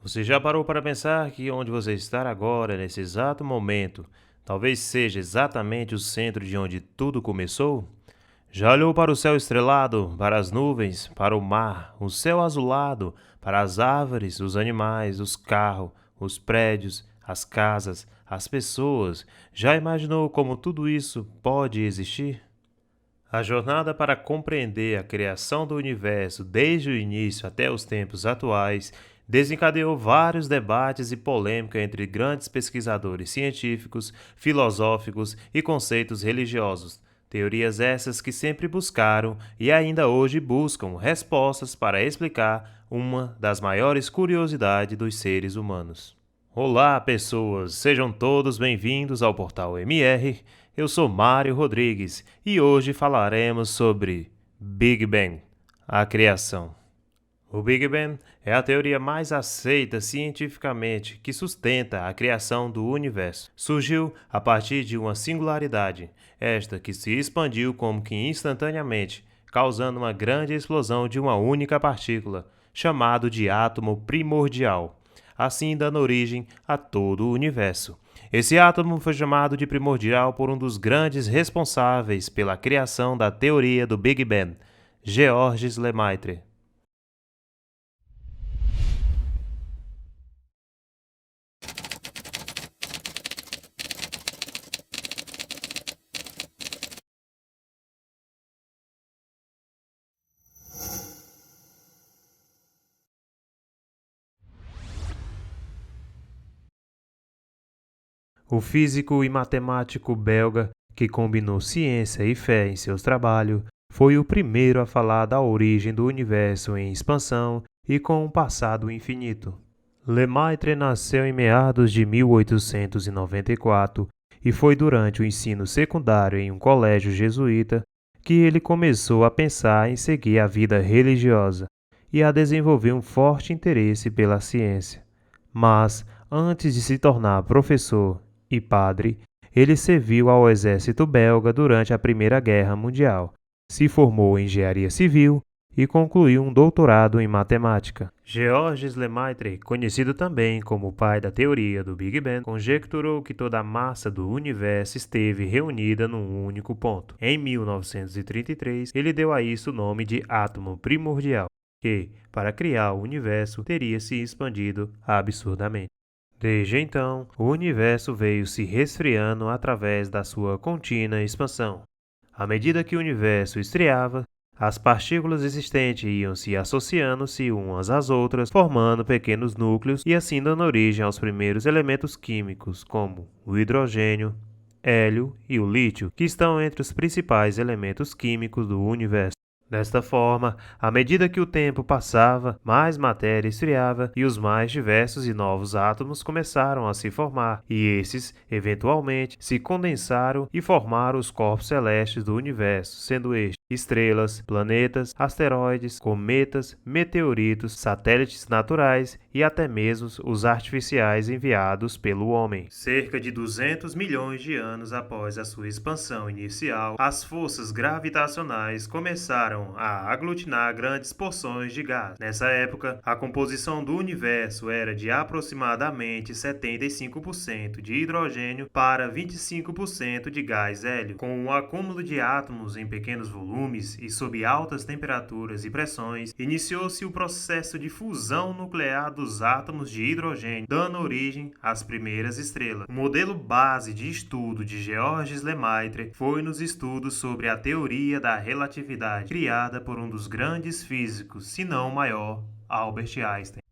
Você já parou para pensar que onde você está agora, nesse exato momento, talvez seja exatamente o centro de onde tudo começou? Já olhou para o céu estrelado, para as nuvens, para o mar, o céu azulado, para as árvores, os animais, os carros, os prédios, as casas, as pessoas? Já imaginou como tudo isso pode existir? A jornada para compreender a criação do universo desde o início até os tempos atuais desencadeou vários debates e polêmica entre grandes pesquisadores científicos, filosóficos e conceitos religiosos. Teorias essas que sempre buscaram e ainda hoje buscam respostas para explicar uma das maiores curiosidades dos seres humanos. Olá, pessoas! Sejam todos bem-vindos ao Portal MR. Eu sou Mário Rodrigues e hoje falaremos sobre Big Bang, a criação. O Big Bang é a teoria mais aceita cientificamente que sustenta a criação do universo. Surgiu a partir de uma singularidade, esta que se expandiu como que instantaneamente, causando uma grande explosão de uma única partícula, chamado de átomo primordial, assim dando origem a todo o universo. Esse átomo foi chamado de primordial por um dos grandes responsáveis pela criação da teoria do Big Bang, Georges Lemaitre. O físico e matemático belga, que combinou ciência e fé em seus trabalhos, foi o primeiro a falar da origem do universo em expansão e com um passado infinito. Lemaitre nasceu em meados de 1894 e foi durante o ensino secundário em um colégio jesuíta que ele começou a pensar em seguir a vida religiosa e a desenvolver um forte interesse pela ciência. Mas, antes de se tornar professor e padre, ele serviu ao exército belga durante a Primeira Guerra Mundial, se formou em engenharia civil e concluiu um doutorado em matemática. Georges Lemaitre, conhecido também como o pai da teoria do Big Bang, conjecturou que toda a massa do universo esteve reunida num único ponto. Em 1933, ele deu a isso o nome de átomo primordial, que, para criar o universo, teria se expandido absurdamente. Desde então, o universo veio se resfriando através da sua contínua expansão. À medida que o universo esfriava, as partículas existentes iam se associando-se umas às outras, formando pequenos núcleos e assim dando origem aos primeiros elementos químicos, como o hidrogênio, hélio e o lítio, que estão entre os principais elementos químicos do universo. Desta forma, à medida que o tempo passava, mais matéria esfriava e os mais diversos e novos átomos começaram a se formar, e esses, eventualmente, se condensaram e formaram os corpos celestes do universo, sendo estes estrelas, planetas, asteroides, cometas, meteoritos, satélites naturais e até mesmo os artificiais enviados pelo homem. Cerca de 200 milhões de anos após a sua expansão inicial, as forças gravitacionais começaram a aglutinar grandes porções de gás. Nessa época, a composição do universo era de aproximadamente 75% de hidrogênio para 25% de gás hélio. Com o acúmulo de átomos em pequenos volumes e sob altas temperaturas e pressões, iniciou-se o processo de fusão nuclear dos átomos de hidrogênio, dando origem às primeiras estrelas. O modelo base de estudo de Georges Lemaitre foi nos estudos sobre a teoria da relatividade, criada por um dos grandes físicos, se não o maior, Albert Einstein.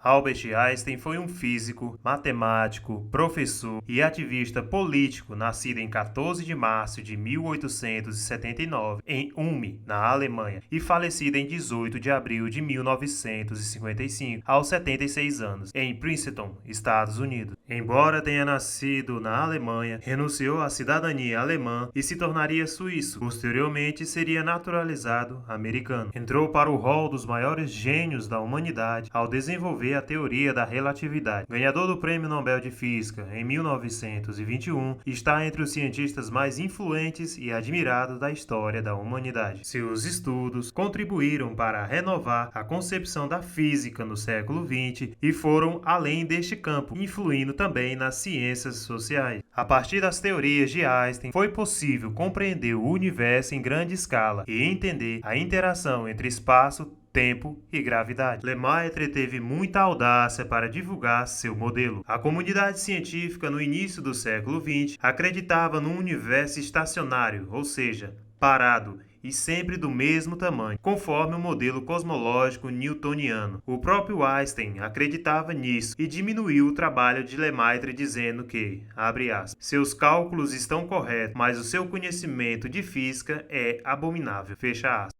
Albert Einstein foi um físico, matemático, professor e ativista político nascido em 14 de março de 1879 em Ulm, na Alemanha, e falecido em 18 de abril de 1955, aos 76 anos, em Princeton, Estados Unidos. Embora tenha nascido na Alemanha, renunciou à cidadania alemã e se tornaria suíço. Posteriormente, seria naturalizado americano. Entrou para o rol dos maiores gênios da humanidade ao desenvolver a teoria da relatividade. Ganhador do Prêmio Nobel de Física em 1921, está entre os cientistas mais influentes e admirados da história da humanidade. Seus estudos contribuíram para renovar a concepção da física no século XX e foram além deste campo, influindo também nas ciências sociais. A partir das teorias de Einstein, foi possível compreender o universo em grande escala e entender a interação entre espaço, tempo e gravidade. Lemaitre teve muita audácia para divulgar seu modelo. A comunidade científica no início do século XX acreditava num universo estacionário, ou seja, parado, e sempre do mesmo tamanho, conforme o modelo cosmológico newtoniano. O próprio Einstein acreditava nisso e diminuiu o trabalho de Lemaitre dizendo que, abre aspas, seus cálculos estão corretos, mas o seu conhecimento de física é abominável, fecha aspas.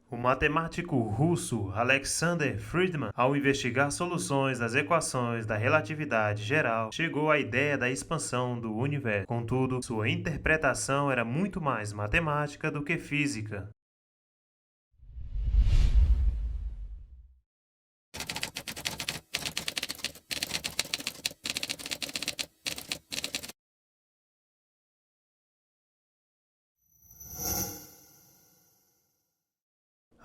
O matemático russo Alexander Friedman, ao investigar soluções das equações da relatividade geral, chegou à ideia da expansão do universo. Contudo, sua interpretação era muito mais matemática do que física.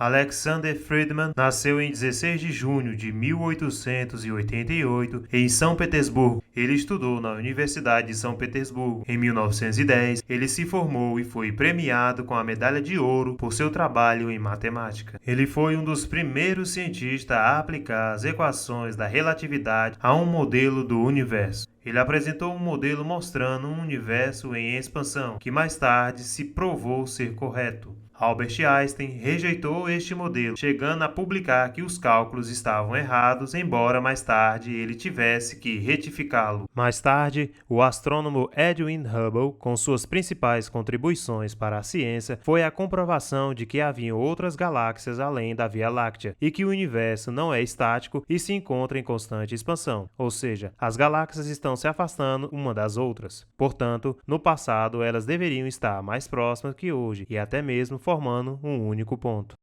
Alexander Friedman nasceu em 16 de junho de 1888 em São Petersburgo. Ele estudou na Universidade de São Petersburgo. Em 1910, ele se formou e foi premiado com a medalha de ouro por seu trabalho em matemática. Ele foi um dos primeiros cientistas a aplicar as equações da relatividade a um modelo do universo. Ele apresentou um modelo mostrando um universo em expansão, que mais tarde se provou ser correto. Albert Einstein rejeitou este modelo, chegando a publicar que os cálculos estavam errados, embora mais tarde ele tivesse que retificá-lo. Mais tarde, o astrônomo Edwin Hubble, com suas principais contribuições para a ciência, foi a comprovação de que havia outras galáxias além da Via Láctea e que o universo não é estático e se encontra em constante expansão, ou seja, as galáxias estão se afastando uma das outras. Portanto, no passado elas deveriam estar mais próximas que hoje e até mesmo formando um único ponto.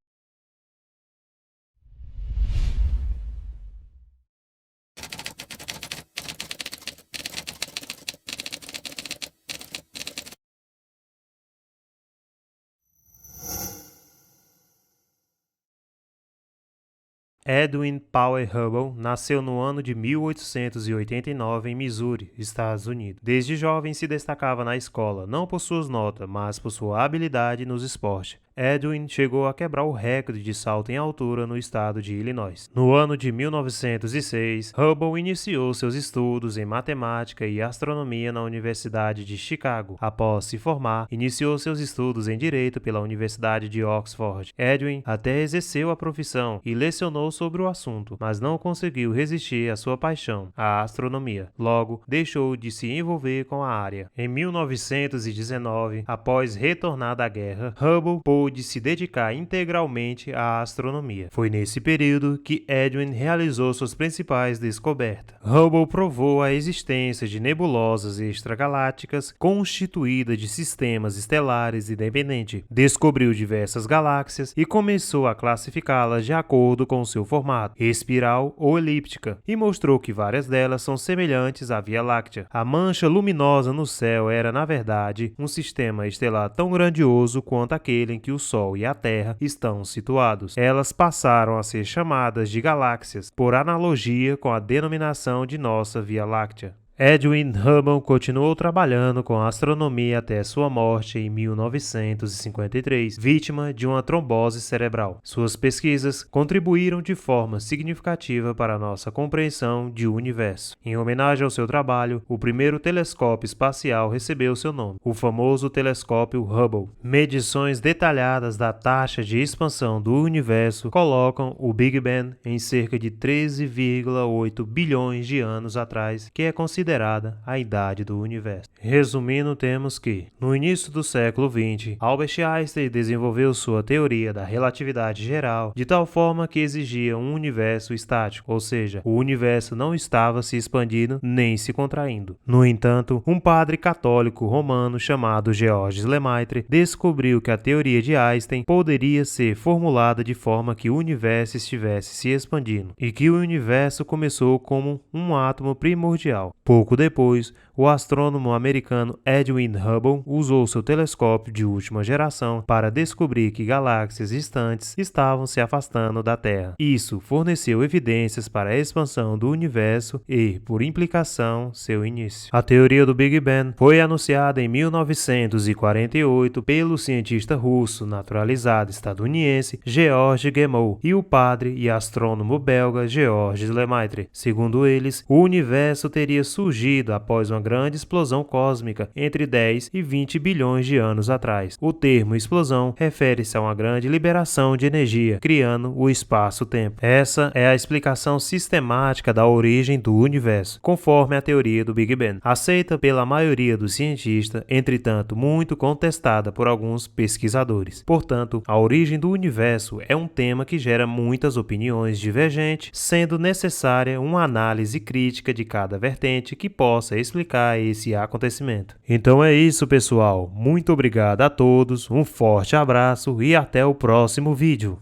Edwin Powell Hubble nasceu no ano de 1889 em Missouri, Estados Unidos. Desde jovem se destacava na escola, não por suas notas, mas por sua habilidade nos esportes. Edwin chegou a quebrar o recorde de salto em altura no estado de Illinois. No ano de 1906, Hubble iniciou seus estudos em matemática e astronomia na Universidade de Chicago. Após se formar, iniciou seus estudos em direito pela Universidade de Oxford. Edwin até exerceu a profissão e lecionou sobre o assunto, mas não conseguiu resistir à sua paixão, a astronomia. Logo, deixou de se envolver com a área. Em 1919, após retornar da guerra, Hubble pôde se dedicar integralmente à astronomia. Foi nesse período que Edwin realizou suas principais descobertas. Hubble provou a existência de nebulosas extragalácticas constituídas de sistemas estelares independentes. Descobriu diversas galáxias e começou a classificá-las de acordo com seu formato, espiral ou elíptica, e mostrou que várias delas são semelhantes à Via Láctea. A mancha luminosa no céu era, na verdade, um sistema estelar tão grandioso quanto aquele em que o Sol e a Terra estão situados. Elas passaram a ser chamadas de galáxias, por analogia com a denominação de nossa Via Láctea. Edwin Hubble continuou trabalhando com astronomia até sua morte em 1953, vítima de uma trombose cerebral. Suas pesquisas contribuíram de forma significativa para a nossa compreensão de o universo. Em homenagem ao seu trabalho, o primeiro telescópio espacial recebeu seu nome, o famoso telescópio Hubble. Medições detalhadas da taxa de expansão do universo colocam o Big Bang em cerca de 13,8 bilhões de anos atrás, que é considerado considerada a idade do universo. Resumindo, temos que, no início do século XX, Albert Einstein desenvolveu sua teoria da relatividade geral de tal forma que exigia um universo estático, ou seja, o universo não estava se expandindo nem se contraindo. No entanto, um padre católico romano chamado Georges Lemaitre descobriu que a teoria de Einstein poderia ser formulada de forma que o universo estivesse se expandindo e que o universo começou como um átomo primordial. Pouco depois, o astrônomo americano Edwin Hubble usou seu telescópio de última geração para descobrir que galáxias distantes estavam se afastando da Terra. Isso forneceu evidências para a expansão do universo e, por implicação, seu início. A teoria do Big Bang foi anunciada em 1948 pelo cientista russo naturalizado estadunidense Georges Gamow e o padre e astrônomo belga Georges Lemaitre. Segundo eles, o universo teria surgido após uma grande explosão cósmica entre 10 e 20 bilhões de anos atrás. O termo explosão refere-se a uma grande liberação de energia, criando o espaço-tempo. Essa é a explicação sistemática da origem do universo, conforme a teoria do Big Bang, aceita pela maioria dos cientistas, entretanto muito contestada por alguns pesquisadores. Portanto, a origem do universo é um tema que gera muitas opiniões divergentes, sendo necessária uma análise crítica de cada vertente que possa explicar esse acontecimento. Então é isso, pessoal. Muito obrigado a todos, um forte abraço e até o próximo vídeo.